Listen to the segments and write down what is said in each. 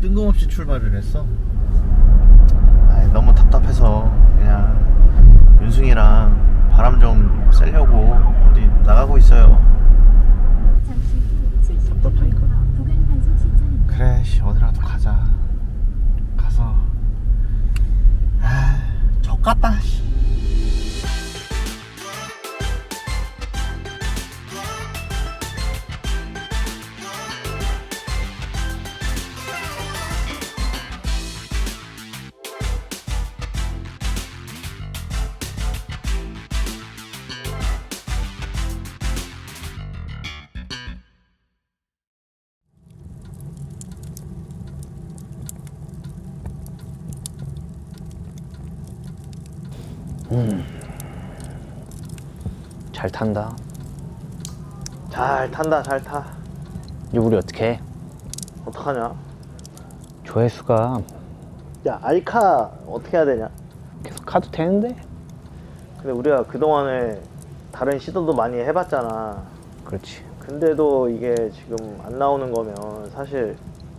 뜬금없이 출발을 했어. 아이, 너무 답답해서 그냥 윤승이랑 바람 좀 쐬려고 어디 나가고 있어요. 답답하니까. 그래, 어디라도 가자. 가서 족같다. 잘 탄다. 잘 탄다, 잘 타. 이제 우리 어떻게 해? 어떡하냐? 조회수가 야, 알카 어떻게 해야 되냐? 계속 가도 되는데? 근데 우리가 그동안에 다른 시도도 많이 해봤잖아. 그렇지. 근데도 이게 지금 안 나오는 거면 사실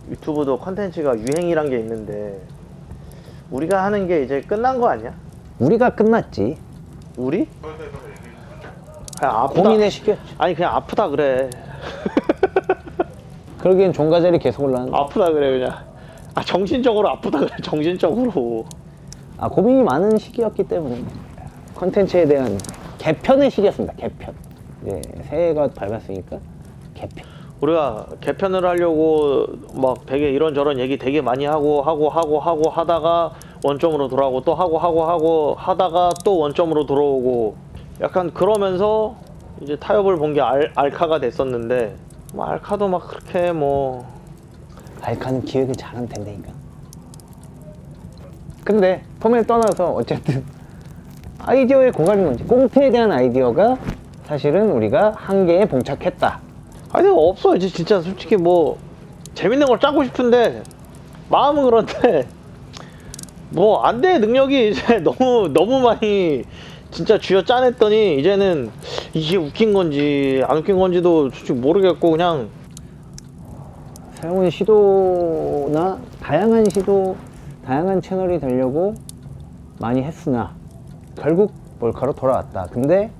유튜브도 컨텐츠가 유행이란 게 있는데 우리가 하는 게 이제 끝난 거 아니야? 우리가 끝났지. 우리? 그냥 아프다. 고민의 시기였지. 아니 그냥 아프다 그래. 그러기엔 종가절이 계속 올라왔는데. 아프다 그래 그냥. 아 정신적으로 아프다 그래. 정신적으로. 아, 고민이 많은 시기였기 때문에 컨텐츠에 대한 개편의 시기였습니다. 개편. 이제 새해가 밝았으니까 개편. 우리가 개편을 하려고 막 되게 이런저런 얘기 되게 많이 하고 하다가 원점으로 돌아오고 또 하고 하다가 또 원점으로 들어오고 약간 그러면서 이제 타협을 본 게 알카가 됐었는데 뭐 알카도 막 그렇게 뭐 알카는 기획을 잘하는 텐데니까. 근데 폼을 떠나서 어쨌든 아이디어의 고갈인 건지 꽁트에 대한 아이디어가 사실은 우리가 한계에 봉착했다. 아니 없어 이제 진짜 솔직히 뭐 재밌는 걸 짜고 싶은데 마음은 그런데 뭐 안 돼. 능력이 이제 너무 많이 진짜 쥐어 짜냈더니 이제는 이게 웃긴 건지 안 웃긴 건지도 솔직히 모르겠고 그냥 새로운 시도나 다양한 시도, 다양한 채널이 되려고 많이 했으나 결국 몰카로 돌아왔다. 근데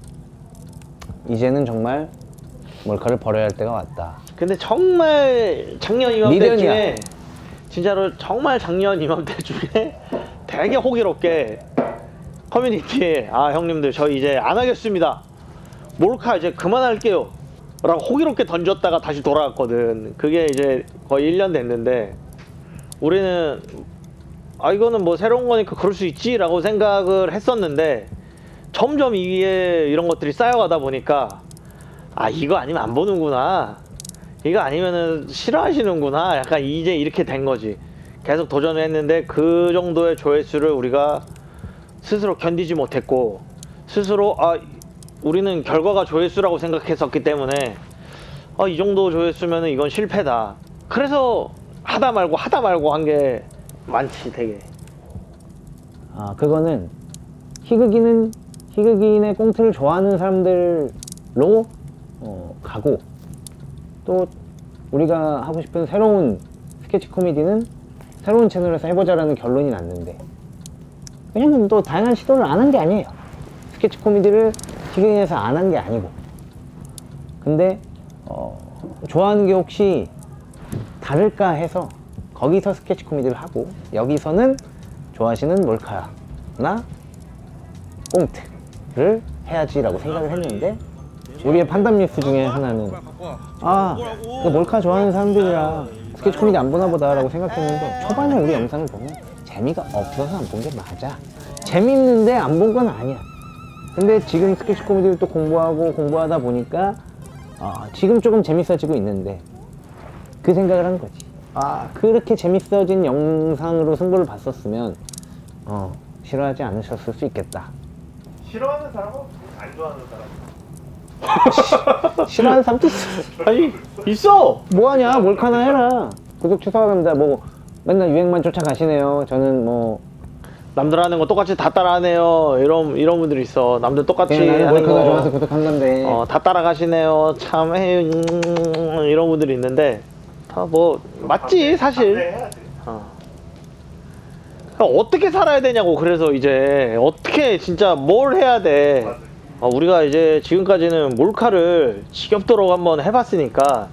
이제는 정말 몰카를 버려야 할 때가 왔다. 근데 정말 작년 이맘때쯤에 미련이야. 진짜로 정말 작년 이맘때쯤에 되게 호기롭게 커뮤니티에 아 형님들 저희 이제 안 하겠습니다. 몰카 이제 그만할게요 라고 호기롭게 던졌다가 다시 돌아왔거든. 그게 이제 거의 1년 됐는데 우리는 아 이거는 뭐 새로운 거니까 그럴 수 있지 라고 생각을 했었는데 점점 이게 이런 것들이 쌓여가다 보니까 아 이거 아니면 안 보는구나, 이거 아니면은 싫어하시는구나, 약간 이제 이렇게 된 거지. 계속 도전을 했는데 그 정도의 조회수를 우리가 스스로 견디지 못했고 스스로 아 우리는 결과가 조회수라고 생각했었기 때문에 아 이 정도 조회수면은 이건 실패다. 그래서 하다 말고 한 게 많지 되게. 아, 그거는 희극인의 꽁트를 좋아하는 사람들로 가고 또 우리가 하고 싶은 새로운 스케치 코미디는 새로운 채널에서 해보자라는 결론이 났는데 왜냐면 또 다양한 시도를 안 한 게 아니에요. 스케치 코미디를 희극인에서 안 한 게 아니고 근데 좋아하는 게 혹시 다를까 해서 거기서 스케치 코미디를 하고 여기서는 좋아하시는 몰카나 꽁트를 해야지라고 생각을 했는데 우리의 판단 미스 중에 하나는 그 몰카 좋아하는 사람들이라 스케치 코미디 안 보나 보다 라고 생각했는데 초반에 우리 영상을 보면 재미가 없어서 안 본 게 맞아. 재밌는데 안 본 건 아니야. 근데 지금 스케치 코미디를 또 공부하다 보니까 지금 조금 재밌어지고 있는데 그 생각을 한 거지. 그렇게 재밌어진 영상으로 승부를 봤었으면 싫어하지 않으셨을 수 있겠다. 싫어하는 사람은 안 좋아하는 사람. 싫어하는 사람도 있어. 아니 있어. 뭐하냐, 몰카나 해라. 구독 취소합니다. 뭐 맨날 유행만 쫓아가시네요. 저는 뭐 남들 하는 거 똑같이 다 따라하네요. 이런 분들이 있어. 남들 똑같이 나는 하는 몰카가 거 좋아서 구독한 건데 다 따라가시네요. 참 이런 분들이 있는데 다 뭐 맞지 사실. 그러니까 어떻게 살아야 되냐고. 그래서 이제 어떻게 진짜 뭘 해야 돼. 우리가 이제 지금까지는 몰카를 지겹도록 한번 해봤으니까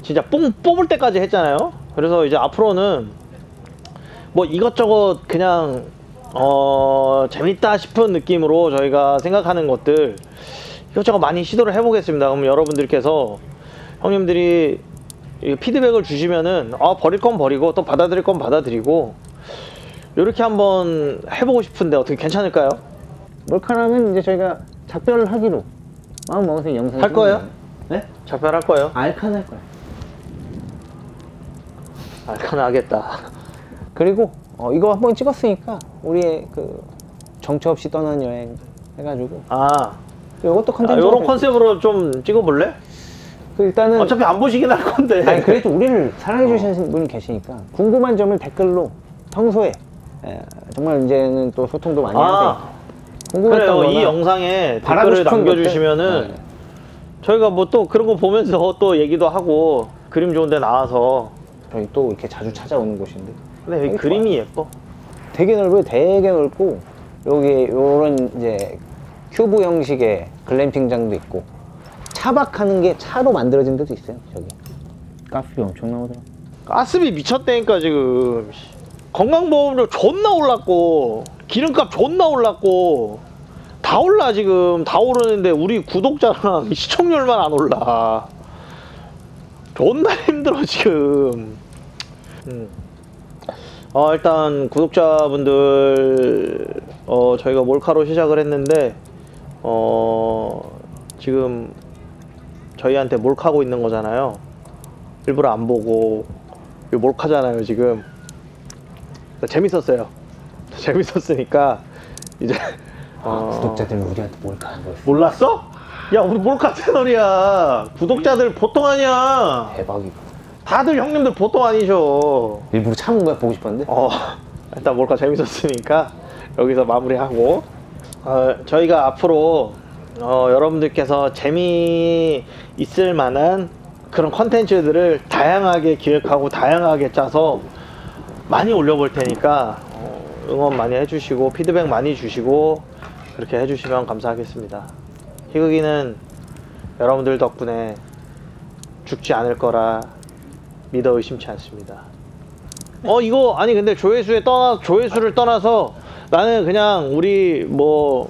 진짜 뽕 뽑을 때까지 했잖아요. 그래서 이제 앞으로는 뭐 이것저것 그냥 재밌다 싶은 느낌으로 저희가 생각하는 것들 이것저것 많이 시도를 해보겠습니다. 그럼 여러분들께서 형님들이 이 피드백을 주시면은 버릴 건 버리고 또 받아들일 건 받아들이고 이렇게 한번 해보고 싶은데 어떻게 괜찮을까요? 몰카라면 이제 저희가 작별을 하기로 마음 먹어서 영상 할 거예요? 네? 작별할 거예요? 알칸 할 거야. 알카나 하겠다. 그리고 이거 한번 찍었으니까 우리의 그 정처 없이 떠난 여행 해가지고 이것도 컨텐츠. 요런 컨셉으로 좀 찍어볼래? 일단은 어차피 안 보시긴 할 건데. 아니 그래도 우리를 사랑해 주시는 분이 계시니까 궁금한 점을 댓글로 평소에 정말 이제는 또 소통도 많이 하세요. 궁금했던 그래요. 거나 이 영상에 바라고 댓글을 싶은 남겨주시면은 것들. 저희가 뭐 또 그런 거 보면서 또 얘기도 하고 그림 좋은 데 나와서. 저희 또 이렇게 자주 찾아오는 곳인데 근데 여기 그림이 예뻐. 되게 넓어요. 되게 넓고 여기 요런 이제 큐브 형식의 글램핑장도 있고 차박하는 게 차로 만들어진 데도 있어요. 저기 가스비 엄청 나오더라. 가스비 미쳤다니까 지금. 건강보험료 존나 올랐고 기름값 존나 올랐고 다 올라. 지금 다 오르는데 우리 구독자랑 시청률만 안 올라. 존나 힘들어 지금. 일단 구독자분들 저희가 몰카로 시작을 했는데 지금 저희한테 몰카고 있는 거잖아요. 일부러 안 보고 이거 몰카잖아요 지금. 재밌었어요. 재밌었으니까 이제 구독자들은 우리한테 몰카한 거였어. 몰랐어? 야 우리 몰카 채널이야. 구독자들 보통 아니야. 대박이다. 다들 형님들 보통 아니셔. 일부러 참은 거야. 보고 싶었는데. 일단 몰카 재밌었으니까 여기서 마무리하고 저희가 앞으로 여러분들께서 재미있을 만한 그런 컨텐츠들을 다양하게 기획하고 다양하게 짜서 많이 올려볼 테니까 응원 많이 해주시고 피드백 많이 주시고 그렇게 해주시면 감사하겠습니다. 희극이는 여러분들 덕분에 죽지 않을 거라 믿어 의심치 않습니다. 이거 아니 근데 조회수를 떠나서 나는 그냥 우리 뭐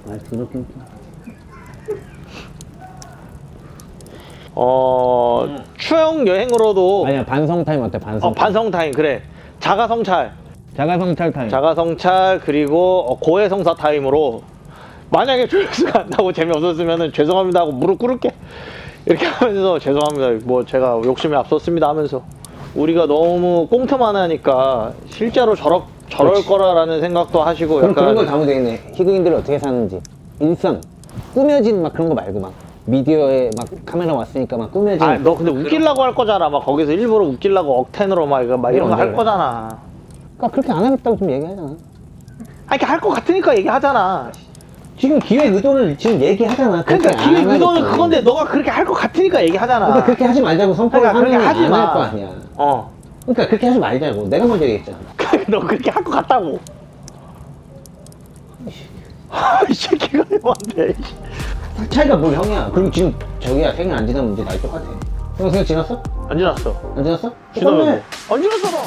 말 더럽게 추억 여행으로도 아니야 반성 타임 어때? 반성 타임 그래. 자가성찰 타임. 자가성찰 그리고 고해성사 타임으로 만약에 조회수가 안 나고 재미없었으면은 죄송합니다 하고 무릎 꿇을게. 이렇게 하면서 죄송합니다 뭐 제가 욕심이 앞섰습니다 하면서 우리가 너무 꽁트만 하니까 실제로 저럴 그렇지. 거라라는 생각도 하시고 그럼 약간 그런 걸 담으면 되겠네. 희극인들이 어떻게 사는지 일상 꾸며진 막 그런 거 말고 막 미디어에 막 카메라 왔으니까 막 꾸며진. 너 근데 웃기려고 할 거잖아. 막 거기서 일부러 웃기려고 억텐으로 막 이런 거 할 거잖아. 그러니까 그렇게 안 하겠다고 좀 얘기하잖아. 이렇게 할 거 같으니까 얘기하잖아. 지금 기획 의도를 지금 얘기하잖아. 그러니까 그렇게 안 기획 의도는 하겠다. 그건데 너가 그렇게 할 거 같으니까 얘기하잖아. 그러니까 그렇게 하지 말자고 선포를 그러니까 그렇게 하면 하지 안 마. 할 거 아니야. 어. 그러니까 그렇게 하지 말자고. 내가 먼저 얘기했잖아. 너 그렇게 할 거 같다고. 이 새끼가 뭔데? 차이가 뭘 형이야. 그리고 지금 저기야 생일 안 지나면 이제 나이 똑같아. 형 생일 지났어? 안 지났어. 안 지났어? 지나면 똑같네. 안 지났잖아.